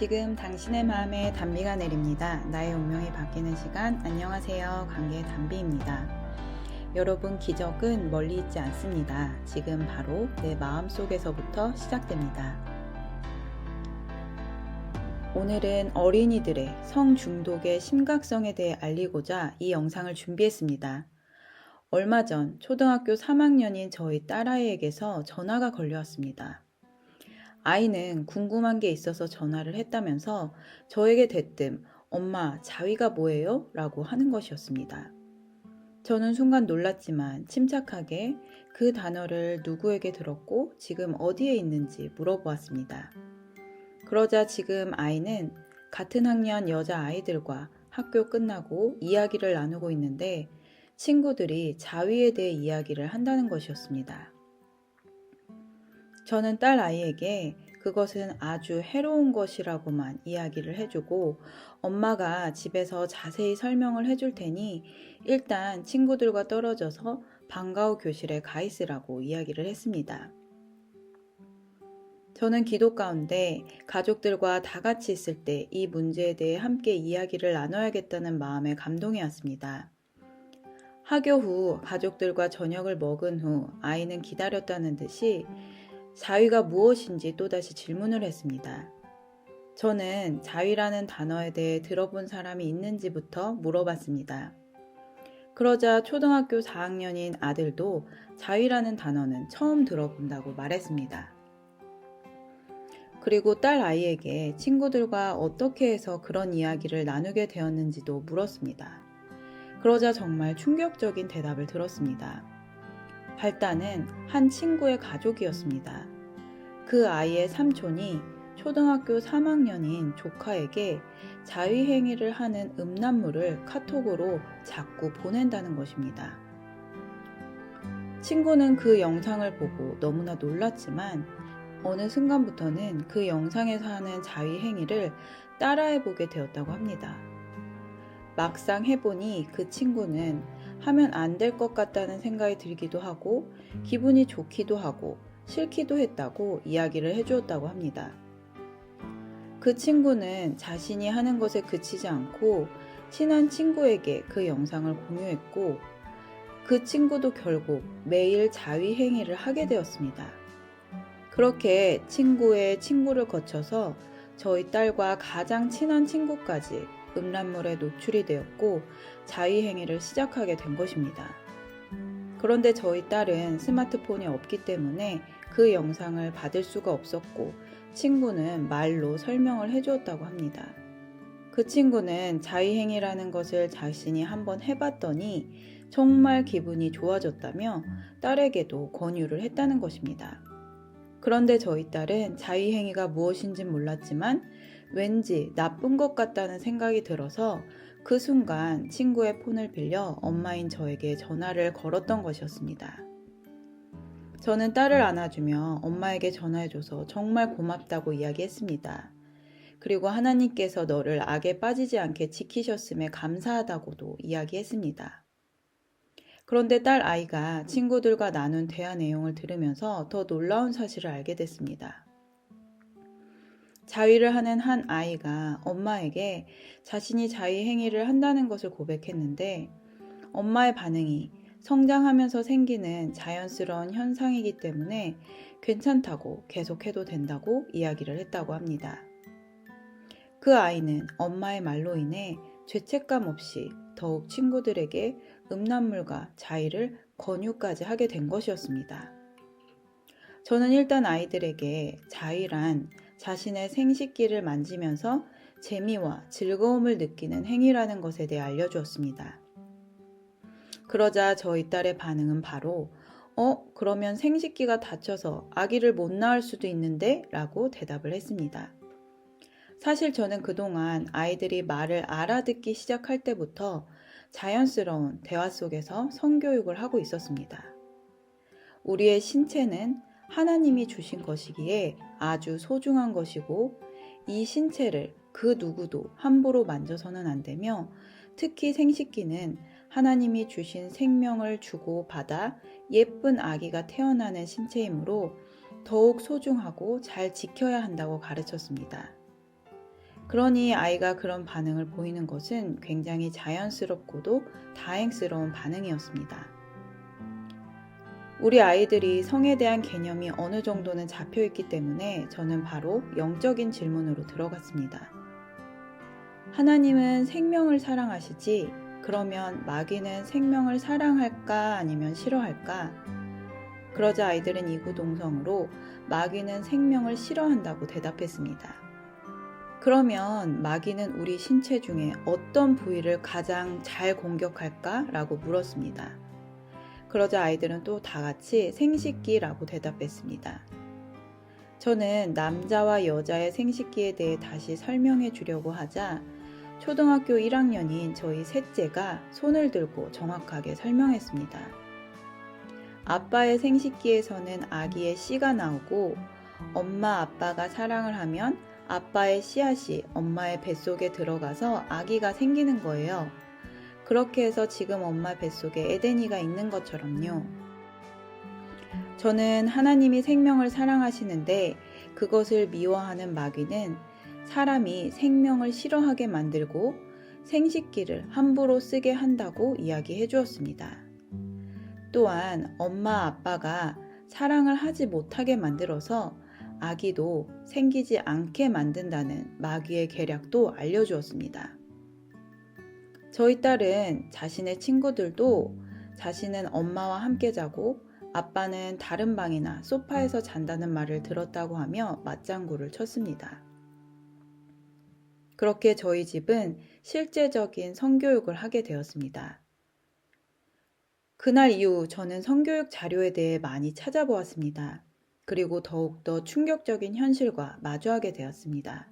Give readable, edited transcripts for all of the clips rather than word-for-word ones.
지금 당신의 마음에 단비가 내립니다. 나의 운명이 바뀌는 시간. 안녕하세요. 관계의 단비입니다. 여러분, 기적은 멀리 있지 않습니다. 지금 바로 내 마음 속에서부터 시작됩니다. 오늘은 어린이들의 성중독의 심각성에 대해 알리고자 이 영상을 준비했습니다. 얼마 전 초등학교 3학년인 저희 딸아이에게서 전화가 걸려왔습니다. 아이는 궁금한 게 있어서 전화를 했다면서 저에게 대뜸 "엄마, 자위가 뭐예요?" 라고 하는 것이었습니다. 저는 순간 놀랐지만 침착하게 그 단어를 누구에게 들었고 지금 어디에 있는지 물어보았습니다. 그러자 지금 아이는 같은 학년 여자아이들과 학교 끝나고 이야기를 나누고 있는데 친구들이 자위에 대해 이야기를 한다는 것이었습니다. 저는 딸 아이에게 그것은 아주 해로운 것이라고만 이야기를 해주고 엄마가 집에서 자세히 설명을 해줄 테니 일단 친구들과 떨어져서 방과후 교실에 가 있으라고 이야기를 했습니다. 저는 기도 가운데 가족들과 다 같이 있을 때 이 문제에 대해 함께 이야기를 나눠야겠다는 마음에 감동해 왔습니다. 하교 후 가족들과 저녁을 먹은 후 아이는 기다렸다는 듯이 자위가 무엇인지 또다시 질문을 했습니다. 저는 자위라는 단어에 대해 들어본 사람이 있는지부터 물어봤습니다. 그러자 초등학교 4학년인 아들도 자위라는 단어는 처음 들어본다고 말했습니다. 그리고 딸 아이에게 친구들과 어떻게 해서 그런 이야기를 나누게 되었는지도 물었습니다. 그러자 정말 충격적인 대답을 들었습니다. 발단은 한 친구의 가족이었습니다. 그 아이의 삼촌이 초등학교 3학년인 조카에게 자위행위를 하는 음란물을 카톡으로 자꾸 보낸다는 것입니다. 친구는 그 영상을 보고 너무나 놀랐지만 어느 순간부터는 그 영상에서 하는 자위행위를 따라해보게 되었다고 합니다. 막상 해보니 그 친구는 하면 안 될 것 같다는 생각이 들기도 하고 기분이 좋기도 하고 싫기도 했다고 이야기를 해주었다고 합니다. 그 친구는 자신이 하는 것에 그치지 않고 친한 친구에게 그 영상을 공유했고 그 친구도 결국 매일 자위 행위를 하게 되었습니다. 그렇게 친구의 친구를 거쳐서 저희 딸과 가장 친한 친구까지 음란물에 노출이 되었고 자위 행위를 시작하게 된 것입니다. 그런데 저희 딸은 스마트폰이 없기 때문에 그 영상을 받을 수가 없었고 친구는 말로 설명을 해주었다고 합니다. 그 친구는 자위행위라는 것을 자신이 한번 해봤더니 정말 기분이 좋아졌다며 딸에게도 권유를 했다는 것입니다. 그런데 저희 딸은 자위행위가 무엇인지 몰랐지만 왠지 나쁜 것 같다는 생각이 들어서 그 순간 친구의 폰을 빌려 엄마인 저에게 전화를 걸었던 것이었습니다. 저는 딸을 안아주며 엄마에게 전화해줘서 정말 고맙다고 이야기했습니다. 그리고 하나님께서 너를 악에 빠지지 않게 지키셨음에 감사하다고도 이야기했습니다. 그런데 딸 아이가 친구들과 나눈 대화 내용을 들으면서 더 놀라운 사실을 알게 됐습니다. 자위를 하는 한 아이가 엄마에게 자신이 자위 행위를 한다는 것을 고백했는데 엄마의 반응이 성장하면서 생기는 자연스러운 현상이기 때문에 괜찮다고 계속해도 된다고 이야기를 했다고 합니다. 그 아이는 엄마의 말로 인해 죄책감 없이 더욱 친구들에게 음란물과 자위를 권유까지 하게 된 것이었습니다. 저는 일단 아이들에게 자위란 자신의 생식기를 만지면서 재미와 즐거움을 느끼는 행위라는 것에 대해 알려주었습니다. 그러자 저희 딸의 반응은 바로 그러면 생식기가 다쳐서 아기를 못 낳을 수도 있는데? 라고 대답을 했습니다. 사실 저는 그동안 아이들이 말을 알아듣기 시작할 때부터 자연스러운 대화 속에서 성교육을 하고 있었습니다. 우리의 신체는 하나님이 주신 것이기에 아주 소중한 것이고 이 신체를 그 누구도 함부로 만져서는 안 되며 특히 생식기는 하나님이 주신 생명을 주고 받아 예쁜 아기가 태어나는 신체이므로 더욱 소중하고 잘 지켜야 한다고 가르쳤습니다. 그러니 아이가 그런 반응을 보이는 것은 굉장히 자연스럽고도 다행스러운 반응이었습니다. 우리 아이들이 성에 대한 개념이 어느 정도는 잡혀 있기 때문에 저는 바로 영적인 질문으로 들어갔습니다. 하나님은 생명을 사랑하시지? 그러면 마귀는 생명을 사랑할까 아니면 싫어할까? 그러자 아이들은 이구동성으로 마귀는 생명을 싫어한다고 대답했습니다. 그러면 마귀는 우리 신체 중에 어떤 부위를 가장 잘 공격할까? 라고 물었습니다. 그러자 아이들은 또 다 같이 생식기라고 대답했습니다. 저는 남자와 여자의 생식기에 대해 다시 설명해 주려고 하자 초등학교 1학년인 저희 셋째가 손을 들고 정확하게 설명했습니다. 아빠의 생식기에서는 아기의 씨가 나오고 엄마 아빠가 사랑을 하면 아빠의 씨앗이 엄마의 뱃속에 들어가서 아기가 생기는 거예요. 그렇게 해서 지금 엄마 뱃속에 에덴이가 있는 것처럼요. 저는 하나님이 생명을 사랑하시는데 그것을 미워하는 마귀는 사람이 생명을 싫어하게 만들고 생식기를 함부로 쓰게 한다고 이야기해 주었습니다. 또한 엄마 아빠가 사랑을 하지 못하게 만들어서 아기도 생기지 않게 만든다는 마귀의 계략도 알려주었습니다. 저희 딸은 자신의 친구들도 자신은 엄마와 함께 자고 아빠는 다른 방이나 소파에서 잔다는 말을 들었다고 하며 맞장구를 쳤습니다. 그렇게 저희 집은 실제적인 성교육을 하게 되었습니다. 그날 이후 저는 성교육 자료에 대해 많이 찾아보았습니다. 그리고 더욱더 충격적인 현실과 마주하게 되었습니다.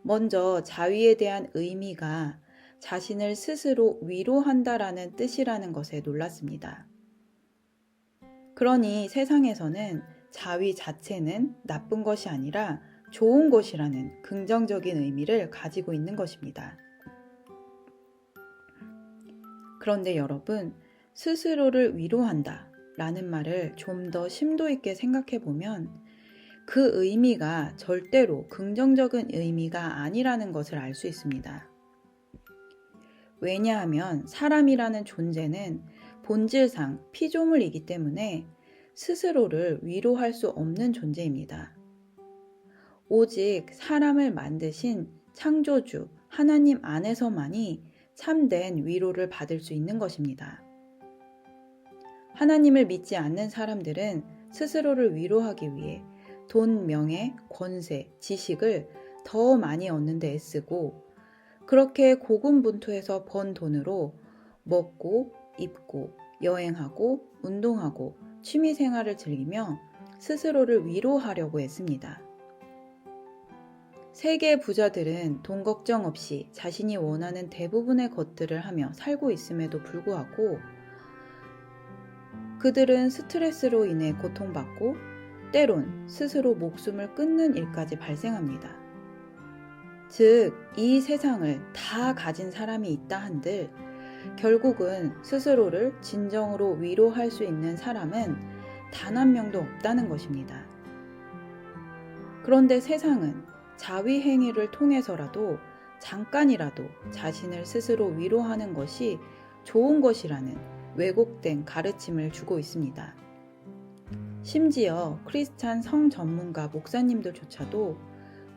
먼저 자위에 대한 의미가 자신을 스스로 위로한다라는 뜻이라는 것에 놀랐습니다. 그러니 세상에서는 자위 자체는 나쁜 것이 아니라 좋은 것이라는 긍정적인 의미를 가지고 있는 것입니다. 그런데 여러분, 스스로를 위로한다 라는 말을 좀 더 심도 있게 생각해 보면 그 의미가 절대로 긍정적인 의미가 아니라는 것을 알 수 있습니다. 왜냐하면 사람이라는 존재는 본질상 피조물이기 때문에 스스로를 위로할 수 없는 존재입니다. 오직 사람을 만드신 창조주 하나님 안에서만이 참된 위로를 받을 수 있는 것입니다. 하나님을 믿지 않는 사람들은 스스로를 위로하기 위해 돈, 명예, 권세, 지식을 더 많이 얻는 데 애쓰고 그렇게 고군분투해서 번 돈으로 먹고 입고 여행하고 운동하고 취미생활을 즐기며 스스로를 위로하려고 했습니다. 세계 부자들은 돈 걱정 없이 자신이 원하는 대부분의 것들을 하며 살고 있음에도 불구하고 그들은 스트레스로 인해 고통받고 때론 스스로 목숨을 끊는 일까지 발생합니다. 즉, 이 세상을 다 가진 사람이 있다 한들 결국은 스스로를 진정으로 위로할 수 있는 사람은 단 한 명도 없다는 것입니다. 그런데 세상은 자위 행위를 통해서라도 잠깐이라도 자신을 스스로 위로하는 것이 좋은 것이라는 왜곡된 가르침을 주고 있습니다. 심지어 크리스찬 성 전문가 목사님들조차도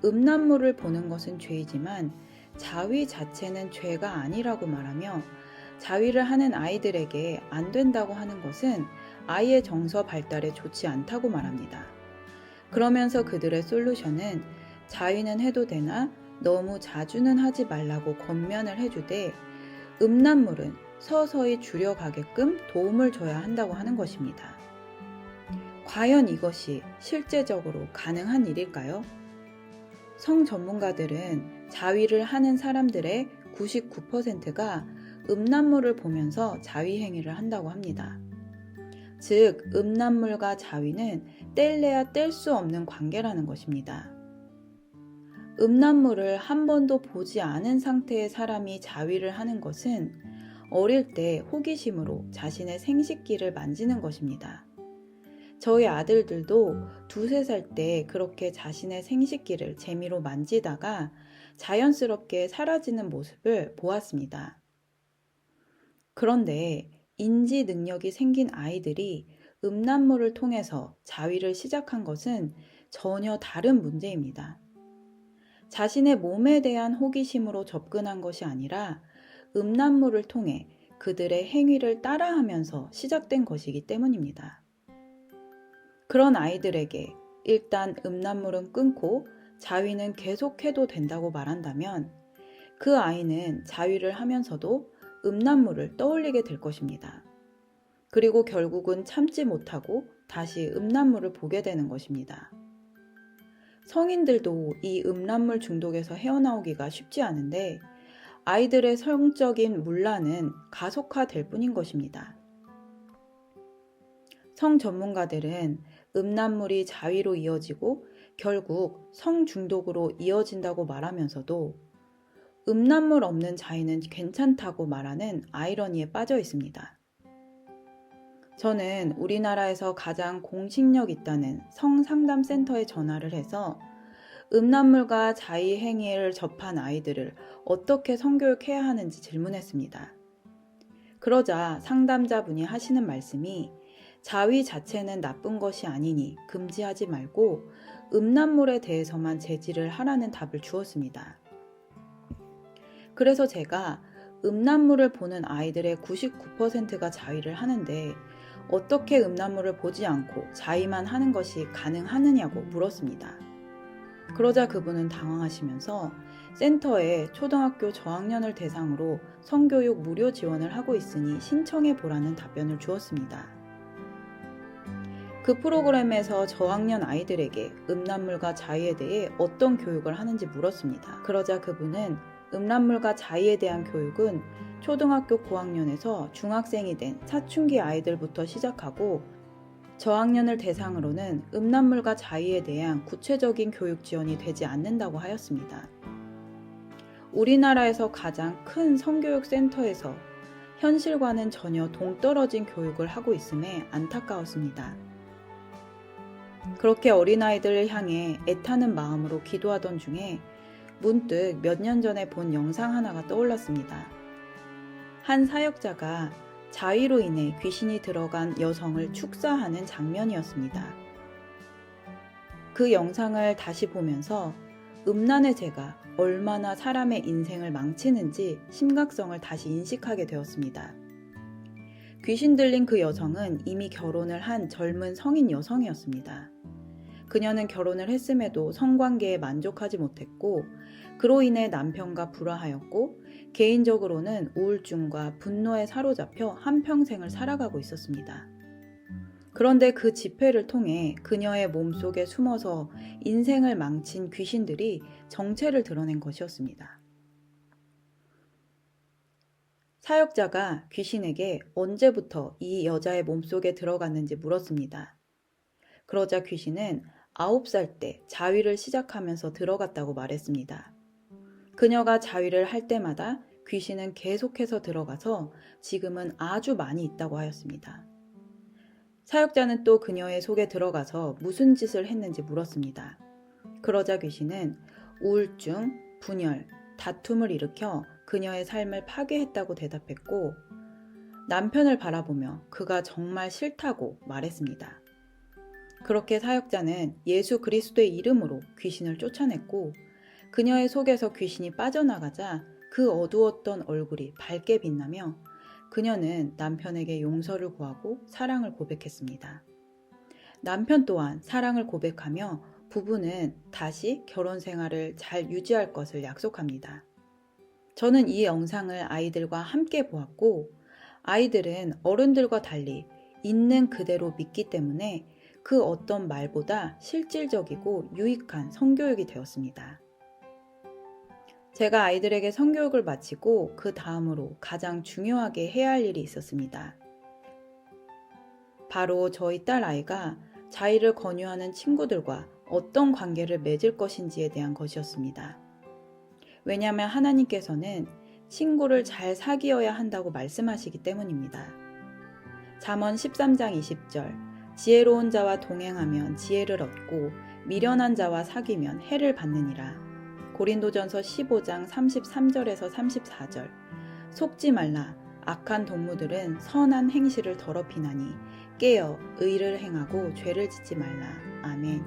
음란물을 보는 것은 죄이지만 자위 자체는 죄가 아니라고 말하며 자위를 하는 아이들에게 안 된다고 하는 것은 아이의 정서 발달에 좋지 않다고 말합니다. 그러면서 그들의 솔루션은 자위는 해도 되나 너무 자주는 하지 말라고 권면을 해주되 음란물은 서서히 줄여가게끔 도움을 줘야 한다고 하는 것입니다. 과연 이것이 실제적으로 가능한 일일까요? 성 전문가들은 자위를 하는 사람들의 99%가 음란물을 보면서 자위 행위를 한다고 합니다. 즉, 음란물과 자위는 뗄래야 뗄 수 없는 관계라는 것입니다. 음란물을 한 번도 보지 않은 상태의 사람이 자위를 하는 것은 어릴 때 호기심으로 자신의 생식기를 만지는 것입니다. 저희 아들들도 두세 살 때 그렇게 자신의 생식기를 재미로 만지다가 자연스럽게 사라지는 모습을 보았습니다. 그런데 인지 능력이 생긴 아이들이 음란물을 통해서 자위를 시작한 것은 전혀 다른 문제입니다. 자신의 몸에 대한 호기심으로 접근한 것이 아니라 음란물을 통해 그들의 행위를 따라하면서 시작된 것이기 때문입니다. 그런 아이들에게 일단 음란물은 끊고 자위는 계속해도 된다고 말한다면 그 아이는 자위를 하면서도 음란물을 떠올리게 될 것입니다. 그리고 결국은 참지 못하고 다시 음란물을 보게 되는 것입니다. 성인들도 이 음란물 중독에서 헤어나오기가 쉽지 않은데 아이들의 성적인 문란은 가속화될 뿐인 것입니다. 성 전문가들은 음란물이 자위로 이어지고 결국 성중독으로 이어진다고 말하면서도 음란물 없는 자위는 괜찮다고 말하는 아이러니에 빠져 있습니다. 저는 우리나라에서 가장 공식력 있다는 성상담센터에 전화를 해서 음란물과 자위 행위를 접한 아이들을 어떻게 성교육해야 하는지 질문했습니다. 그러자 상담자분이 하시는 말씀이 자위 자체는 나쁜 것이 아니니 금지하지 말고 음란물에 대해서만 제지를 하라는 답을 주었습니다. 그래서 제가 음란물을 보는 아이들의 99%가 자위를 하는데 어떻게 음란물을 보지 않고 자위만 하는 것이 가능하느냐고 물었습니다. 그러자 그분은 당황하시면서 센터에 초등학교 저학년을 대상으로 성교육 무료 지원을 하고 있으니 신청해 보라는 답변을 주었습니다. 그 프로그램에서 저학년 아이들에게 음란물과 자위에 대해 어떤 교육을 하는지 물었습니다. 그러자 그분은 음란물과 자위에 대한 교육은 초등학교 고학년에서 중학생이 된 사춘기 아이들부터 시작하고 저학년을 대상으로는 음란물과 자위에 대한 구체적인 교육 지원이 되지 않는다고 하였습니다. 우리나라에서 가장 큰 성교육 센터에서 현실과는 전혀 동떨어진 교육을 하고 있음에 안타까웠습니다. 그렇게 어린아이들을 향해 애타는 마음으로 기도하던 중에 문득 몇 년 전에 본 영상 하나가 떠올랐습니다. 한 사역자가 자위로 인해 귀신이 들어간 여성을 축사하는 장면이었습니다. 그 영상을 다시 보면서 음란의 죄가 얼마나 사람의 인생을 망치는지 심각성을 다시 인식하게 되었습니다. 귀신 들린 그 여성은 이미 결혼을 한 젊은 성인 여성이었습니다. 그녀는 결혼을 했음에도 성관계에 만족하지 못했고 그로 인해 남편과 불화하였고 개인적으로는 우울증과 분노에 사로잡혀 한평생을 살아가고 있었습니다. 그런데 그 집회를 통해 그녀의 몸속에 숨어서 인생을 망친 귀신들이 정체를 드러낸 것이었습니다. 사역자가 귀신에게 언제부터 이 여자의 몸속에 들어갔는지 물었습니다. 그러자 귀신은 9살 때 자위를 시작하면서 들어갔다고 말했습니다. 그녀가 자위를 할 때마다 귀신은 계속해서 들어가서 지금은 아주 많이 있다고 하였습니다. 사역자는 또 그녀의 속에 들어가서 무슨 짓을 했는지 물었습니다. 그러자 귀신은 우울증, 분열, 다툼을 일으켜 그녀의 삶을 파괴했다고 대답했고 남편을 바라보며 그가 정말 싫다고 말했습니다. 그렇게 사역자는 예수 그리스도의 이름으로 귀신을 쫓아냈고 그녀의 속에서 귀신이 빠져나가자 그 어두웠던 얼굴이 밝게 빛나며 그녀는 남편에게 용서를 구하고 사랑을 고백했습니다. 남편 또한 사랑을 고백하며 부부는 다시 결혼 생활을 잘 유지할 것을 약속합니다. 저는 이 영상을 아이들과 함께 보았고 아이들은 어른들과 달리 있는 그대로 믿기 때문에 그 어떤 말보다 실질적이고 유익한 성교육이 되었습니다. 제가 아이들에게 성교육을 마치고 그 다음으로 가장 중요하게 해야 할 일이 있었습니다. 바로 저희 딸 아이가 자위를 권유하는 친구들과 어떤 관계를 맺을 것인지에 대한 것이었습니다. 왜냐하면 하나님께서는 친구를 잘 사귀어야 한다고 말씀하시기 때문입니다. 잠언 13장 20절 지혜로운 자와 동행하면 지혜를 얻고 미련한 자와 사귀면 해를 받느니라. 고린도전서 15장 33절에서 34절. 속지 말라. 악한 동무들은 선한 행실을 더럽히나니 깨어 의를 행하고 죄를 짓지 말라. 아멘.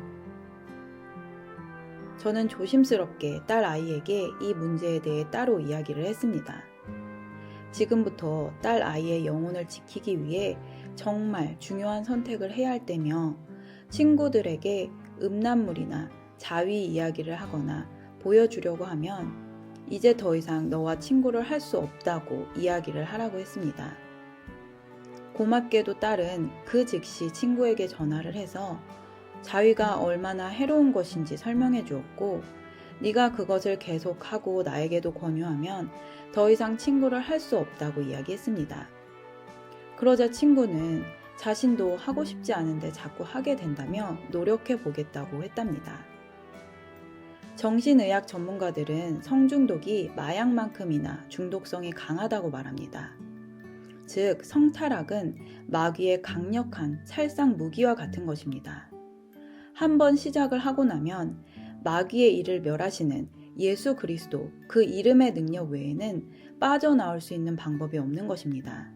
저는 조심스럽게 딸 아이에게 이 문제에 대해 따로 이야기를 했습니다. 지금부터 딸 아이의 영혼을 지키기 위해 정말 중요한 선택을 해야 할 때며 친구들에게 음란물이나 자위 이야기를 하거나 보여주려고 하면 이제 더 이상 너와 친구를 할 수 없다고 이야기를 하라고 했습니다. 고맙게도 딸은 그 즉시 친구에게 전화를 해서 자위가 얼마나 해로운 것인지 설명해 주었고, 네가 그것을 계속하고 나에게도 권유하면 더 이상 친구를 할 수 없다고 이야기했습니다. 그러자 친구는 자신도 하고 싶지 않은데 자꾸 하게 된다며 노력해 보겠다고 했답니다. 정신의학 전문가들은 성중독이 마약만큼이나 중독성이 강하다고 말합니다. 즉, 성타락은 마귀의 강력한 살상 무기와 같은 것입니다. 한번 시작을 하고 나면 마귀의 일을 멸하시는 예수 그리스도 그 이름의 능력 외에는 빠져나올 수 있는 방법이 없는 것입니다.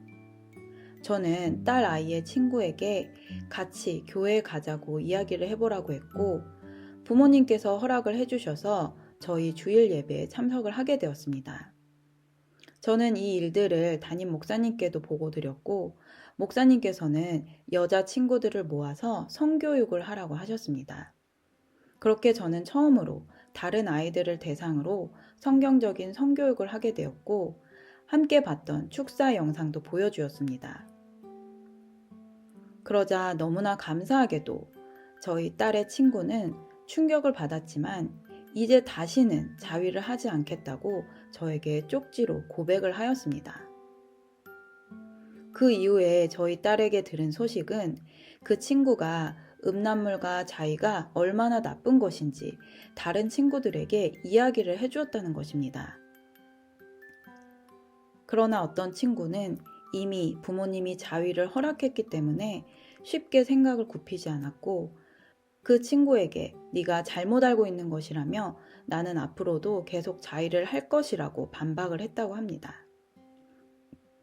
저는 딸 아이의 친구에게 같이 교회에 가자고 이야기를 해보라고 했고, 부모님께서 허락을 해주셔서 저희 주일 예배에 참석을 하게 되었습니다. 저는 이 일들을 담임 목사님께도 보고드렸고, 목사님께서는 여자 친구들을 모아서 성교육을 하라고 하셨습니다. 그렇게 저는 처음으로 다른 아이들을 대상으로 성경적인 성교육을 하게 되었고, 함께 봤던 축사 영상도 보여주었습니다. 그러자 너무나 감사하게도 저희 딸의 친구는 충격을 받았지만 이제 다시는 자위를 하지 않겠다고 저에게 쪽지로 고백을 하였습니다. 그 이후에 저희 딸에게 들은 소식은 그 친구가 음란물과 자위가 얼마나 나쁜 것인지 다른 친구들에게 이야기를 해주었다는 것입니다. 그러나 어떤 친구는 이미 부모님이 자위를 허락했기 때문에 쉽게 생각을 굽히지 않았고, 그 친구에게 네가 잘못 알고 있는 것이라며 나는 앞으로도 계속 자위를 할 것이라고 반박을 했다고 합니다.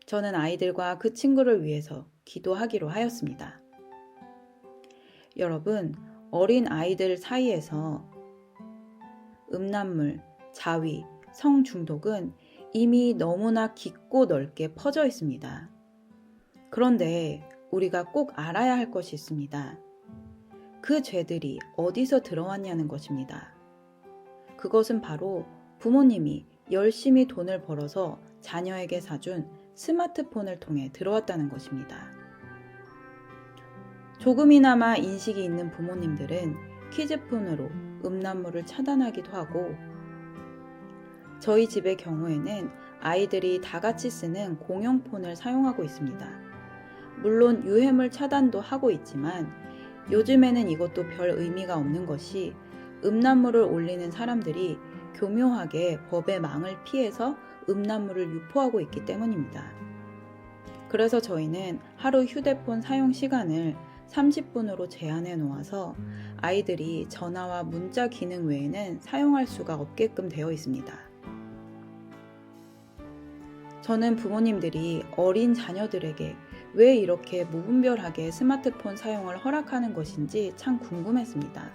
저는 아이들과 그 친구를 위해서 기도하기로 하였습니다. 여러분, 어린 아이들 사이에서 음란물, 자위, 성중독은 이미 너무나 깊고 넓게 퍼져 있습니다. 그런데 우리가 꼭 알아야 할 것이 있습니다. 그 죄들이 어디서 들어왔냐는 것입니다. 그것은 바로 부모님이 열심히 돈을 벌어서 자녀에게 사준 스마트폰을 통해 들어왔다는 것입니다. 조금이나마 인식이 있는 부모님들은 키즈폰으로 음란물을 차단하기도 하고, 저희 집의 경우에는 아이들이 다 같이 쓰는 공용폰을 사용하고 있습니다. 물론 유해물 차단도 하고 있지만 요즘에는 이것도 별 의미가 없는 것이 음란물을 올리는 사람들이 교묘하게 법의 망을 피해서 음란물을 유포하고 있기 때문입니다. 그래서 저희는 하루 휴대폰 사용 시간을 30분으로 제한해 놓아서 아이들이 전화와 문자 기능 외에는 사용할 수가 없게끔 되어 있습니다. 저는 부모님들이 어린 자녀들에게 왜 이렇게 무분별하게 스마트폰 사용을 허락하는 것인지 참 궁금했습니다.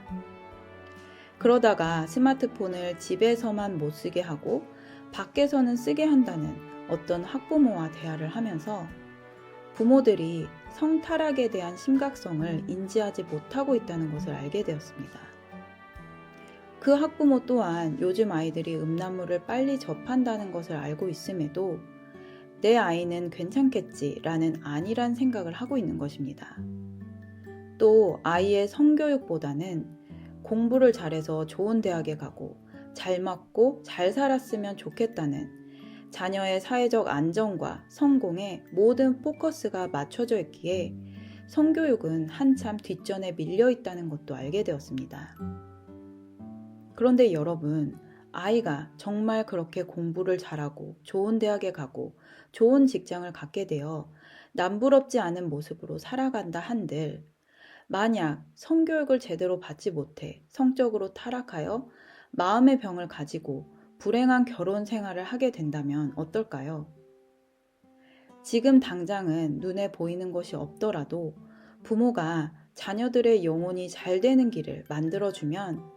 그러다가 스마트폰을 집에서만 못 쓰게 하고 밖에서는 쓰게 한다는 어떤 학부모와 대화를 하면서 부모들이 성타락에 대한 심각성을 인지하지 못하고 있다는 것을 알게 되었습니다. 그 학부모 또한 요즘 아이들이 음란물을 빨리 접한다는 것을 알고 있음에도 내 아이는 괜찮겠지라는 안일한 생각을 하고 있는 것입니다. 또 아이의 성교육보다는 공부를 잘해서 좋은 대학에 가고 잘 맞고 잘 살았으면 좋겠다는 자녀의 사회적 안정과 성공에 모든 포커스가 맞춰져 있기에 성교육은 한참 뒷전에 밀려 있다는 것도 알게 되었습니다. 그런데 여러분, 아이가 정말 그렇게 공부를 잘하고 좋은 대학에 가고 좋은 직장을 갖게 되어 남부럽지 않은 모습으로 살아간다 한들 만약 성교육을 제대로 받지 못해 성적으로 타락하여 마음의 병을 가지고 불행한 결혼 생활을 하게 된다면 어떨까요? 지금 당장은 눈에 보이는 것이 없더라도 부모가 자녀들의 영혼이 잘 되는 길을 만들어주면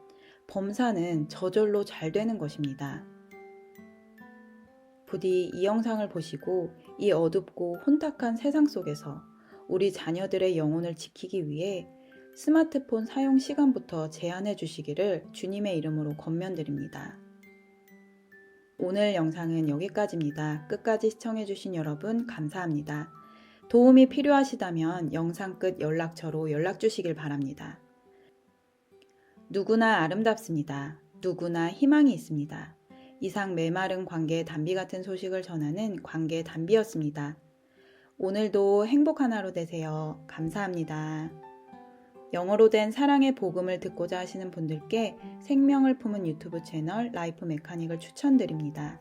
범사는 저절로 잘 되는 것입니다. 부디 이 영상을 보시고 이 어둡고 혼탁한 세상 속에서 우리 자녀들의 영혼을 지키기 위해 스마트폰 사용 시간부터 제한해 주시기를 주님의 이름으로 권면드립니다. 오늘 영상은 여기까지입니다. 끝까지 시청해 주신 여러분 감사합니다. 도움이 필요하시다면 영상 끝 연락처로 연락 주시길 바랍니다. 누구나 아름답습니다. 누구나 희망이 있습니다. 이상 메마른 관계의 단비 같은 소식을 전하는 관계의 단비였습니다. 오늘도 행복한 하루 되세요. 감사합니다. 영어로 된 사랑의 복음을 듣고자 하시는 분들께 생명을 품은 유튜브 채널 라이프 메카닉을 추천드립니다.